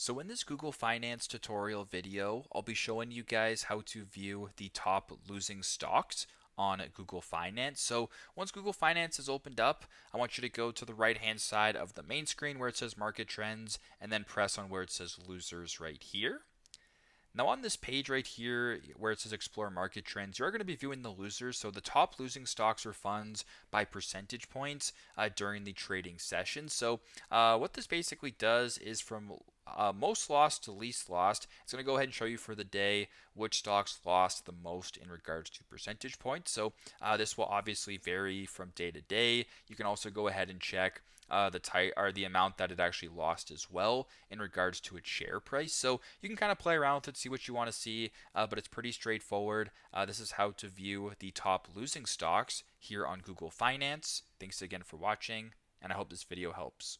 So in this Google Finance tutorial video, I'll be showing you guys how to view the top losing stocks on Google Finance. So once Google Finance is opened up, I want you to go to the right hand side of the main screen where it says market trends and then press on where it says losers right here. Now on this page right here where it says explore market trends, you're going to be viewing the losers. So the top losing stocks or funds by percentage points during the trading session. So what this basically does is from most lost to least lost, it's going to go ahead and show you for the day which stocks lost the most in regards to percentage points. So this will obviously vary from day to day. You can also go ahead and check the amount that it actually lost as well in regards to its share price. So you can kind of play around with it, see what you want to see, but it's pretty straightforward. This is how to view the top losing stocks here on Google Finance. Thanks again for watching, and I hope this video helps.